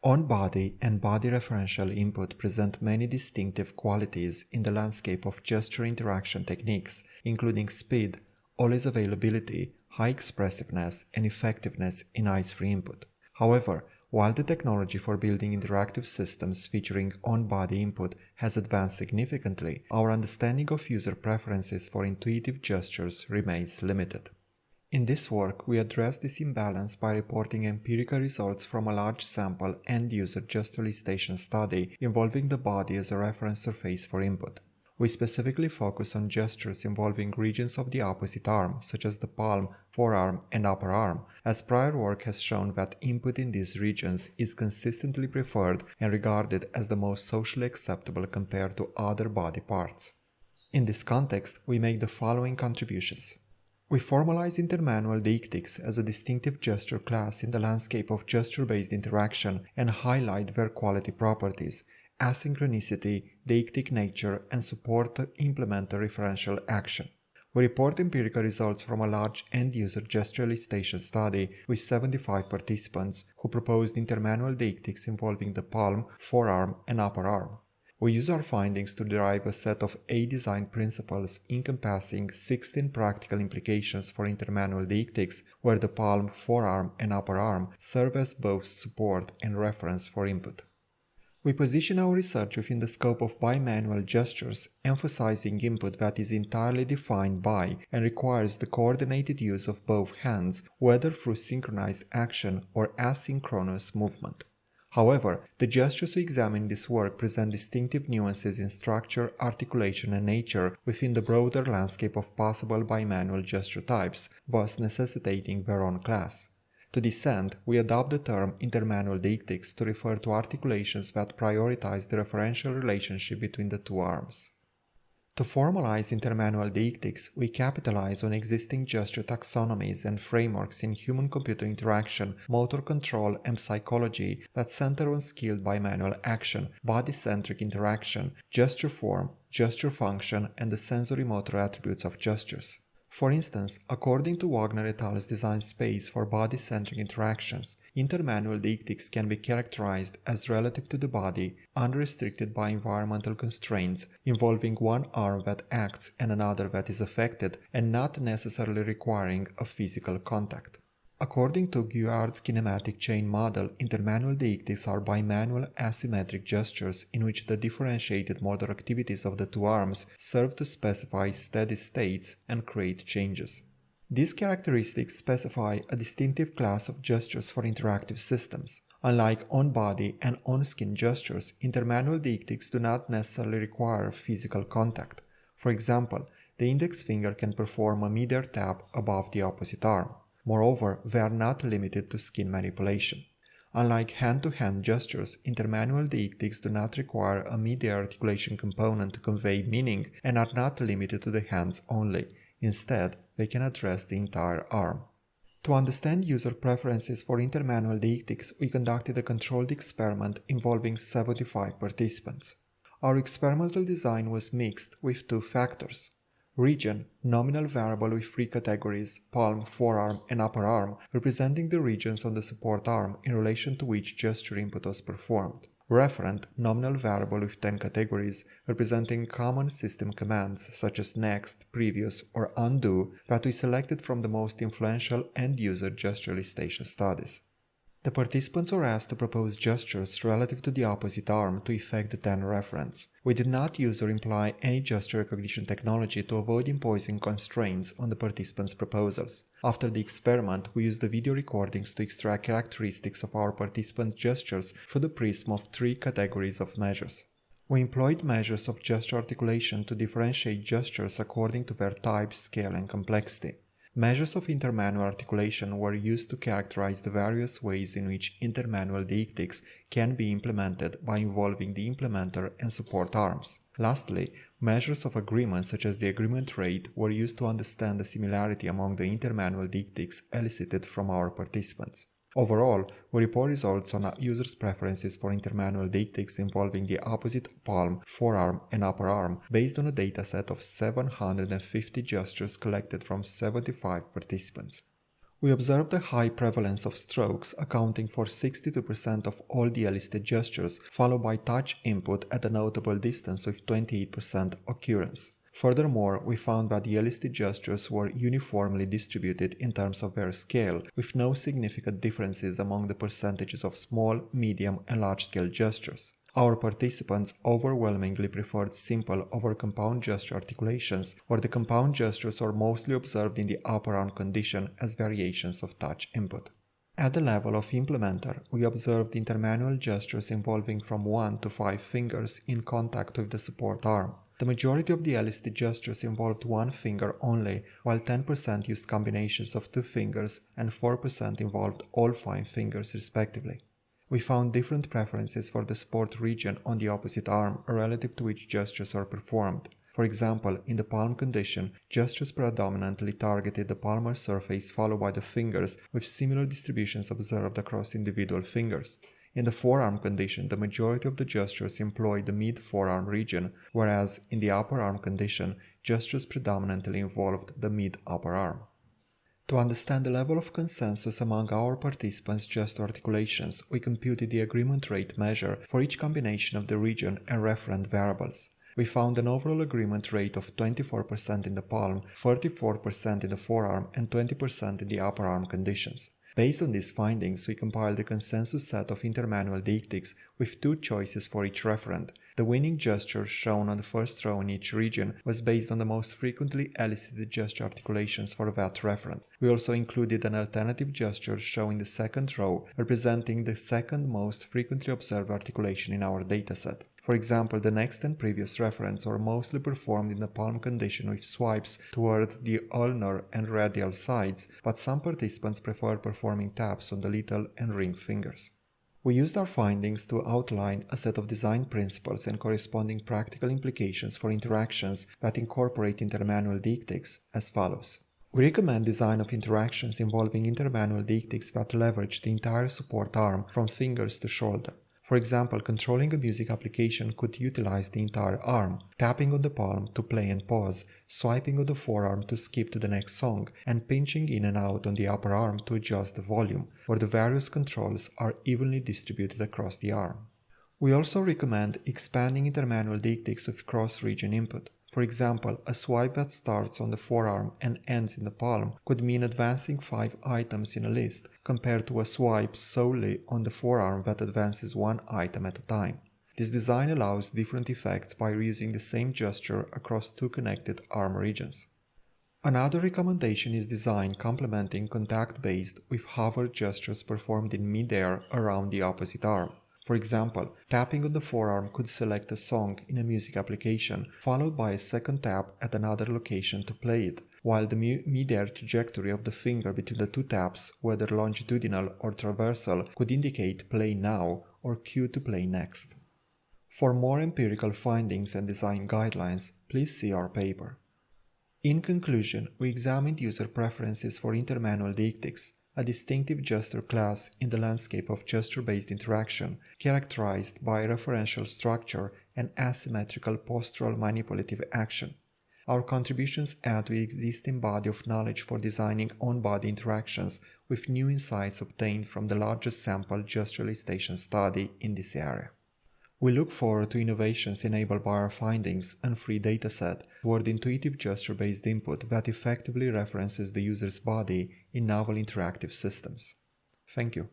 On-body and body referential input present many distinctive qualities in the landscape of gesture interaction techniques, including speed, always availability, high expressiveness, and effectiveness in eyes-free input. However, while the technology for building interactive systems featuring on-body input has advanced significantly, our understanding of user preferences for intuitive gestures remains limited. In this work, we address this imbalance by reporting empirical results from a large sample end-user gestualization study involving the body as a reference surface for input. We specifically focus on gestures involving regions of the opposite arm, such as the palm, forearm, and upper arm, as prior work has shown that input in these regions is consistently preferred and regarded as the most socially acceptable compared to other body parts. In this context, we make the following contributions. We formalize Intermanual Deictics as a distinctive gesture class in the landscape of gesture-based interaction and highlight their quality properties, asynchronicity, deictic nature, and support to implement a referential action. We report empirical results from a large end-user gestualization study with 75 participants who proposed Intermanual Deictics involving the palm, forearm, and upper arm. We use our findings to derive a set of 8 design principles encompassing 16 practical implications for intermanual deictics, where the palm, forearm, and upper arm serve as both support and reference for input. We position our research within the scope of bimanual gestures, emphasizing input that is entirely defined by and requires the coordinated use of both hands, whether through synchronized action or asynchronous movement. However, the gestures we examine in this work present distinctive nuances in structure, articulation, and nature within the broader landscape of possible bimanual gesture types, thus necessitating their own class. To this end, we adopt the term intermanual deictics to refer to articulations that prioritize the referential relationship between the two arms. To formalize intermanual deictics, we capitalize on existing gesture taxonomies and frameworks in human-computer interaction, motor control, and psychology that center on skilled bimanual action, body-centric interaction, gesture form, gesture function, and the sensory-motor attributes of gestures. For instance, according to Wagner et al.'s design space for body-centric interactions, intermanual deictics can be characterized as relative to the body, unrestricted by environmental constraints, involving one arm that acts and another that is affected, and not necessarily requiring a physical contact. According to Guillard's kinematic chain model, intermanual deictics are bimanual asymmetric gestures in which the differentiated motor activities of the two arms serve to specify steady states and create changes. These characteristics specify a distinctive class of gestures for interactive systems. Unlike on-body and on-skin gestures, intermanual deictics do not necessarily require physical contact. For example, the index finger can perform a mid-air tap above the opposite arm. Moreover, they are not limited to skin manipulation. Unlike hand-to-hand gestures, intermanual deictics do not require a mid-air articulation component to convey meaning and are not limited to the hands only. Instead, they can address the entire arm. To understand user preferences for intermanual deictics, we conducted a controlled experiment involving 75 participants. Our experimental design was mixed with 2 factors. Region, nominal variable with 3 categories, palm, forearm, and upper arm, representing the regions on the support arm in relation to which gesture input was performed. Referent, nominal variable with 10 categories, representing common system commands such as next, previous, or undo that we selected from the most influential end-user gestualization studies. The participants were asked to propose gestures relative to the opposite arm to effect the 10 reference. We did not use or imply any gesture recognition technology to avoid imposing constraints on the participants' proposals. After the experiment, we used the video recordings to extract characteristics of our participants' gestures through the prism of 3 categories of measures. We employed measures of gesture articulation to differentiate gestures according to their type, scale, and complexity. Measures of intermanual articulation were used to characterize the various ways in which intermanual deictics can be implemented by involving the implementer and support arms. Lastly, measures of agreement such as the agreement rate were used to understand the similarity among the intermanual deictics elicited from our participants. Overall, we report results on users' preferences for intermanual deictics involving the opposite palm, forearm, and upper arm based on a dataset of 750 gestures collected from 75 participants. We observed a high prevalence of strokes, accounting for 62% of all the elicited gestures, followed by touch input at a notable distance with 28% occurrence. Furthermore, we found that the elicited gestures were uniformly distributed in terms of their scale, with no significant differences among the percentages of small, medium, and large-scale gestures. Our participants overwhelmingly preferred simple over compound gesture articulations, where the compound gestures are mostly observed in the upper arm condition as variations of touch input. At the level of implementer, we observed intermanual gestures involving from 1 to 5 fingers in contact with the support arm. The majority of the elicited gestures involved one finger only, while 10% used combinations of 2 fingers and 4% involved all 5 fingers respectively. We found different preferences for the support region on the opposite arm relative to which gestures are performed. For example, in the palm condition, gestures predominantly targeted the palmar surface followed by the fingers, with similar distributions observed across individual fingers. In the forearm condition, the majority of the gestures employ the mid-forearm region, whereas in the upper arm condition, gestures predominantly involved the mid-upper arm. To understand the level of consensus among our participants' gesture articulations, we computed the agreement rate measure for each combination of the region and referent variables. We found an overall agreement rate of 24% in the palm, 34% in the forearm, and 20% in the upper arm conditions. Based on these findings, we compiled a consensus set of intermanual deictics with 2 choices for each referent. The winning gesture shown on the first row in each region was based on the most frequently elicited gesture articulations for that referent. We also included an alternative gesture showing the second row, representing the second most frequently observed articulation in our dataset. For example, the next and previous referents are mostly performed in the palm condition with swipes toward the ulnar and radial sides, but some participants prefer performing taps on the little and ring fingers. We used our findings to outline a set of design principles and corresponding practical implications for interactions that incorporate intermanual deictics as follows. We recommend design of interactions involving intermanual deictics that leverage the entire support arm from fingers to shoulder. For example, controlling a music application could utilize the entire arm, tapping on the palm to play and pause, swiping on the forearm to skip to the next song, and pinching in and out on the upper arm to adjust the volume, where the various controls are evenly distributed across the arm. We also recommend expanding intermanual deictics with cross-region input. For example, a swipe that starts on the forearm and ends in the palm could mean advancing 5 items in a list, compared to a swipe solely on the forearm that advances 1 item at a time. This design allows different effects by reusing the same gesture across 2 connected arm regions. Another recommendation is design complementing contact-based with hover gestures performed in mid-air around the opposite arm. For example, tapping on the forearm could select a song in a music application, followed by a second tap at another location to play it, while the mid-air trajectory of the finger between the 2 taps, whether longitudinal or traversal, could indicate play now or cue to play next. For more empirical findings and design guidelines, please see our paper. In conclusion, we examined user preferences for intermanual deictics, a distinctive gesture class in the landscape of gesture-based interaction, characterized by referential structure and asymmetrical postural manipulative action. Our contributions add to the existing body of knowledge for designing on-body interactions, with new insights obtained from the largest sample gesture elicitation study in this area. We look forward to innovations enabled by our findings and free dataset toward intuitive gesture-based input that effectively references the user's body in novel interactive systems. Thank you.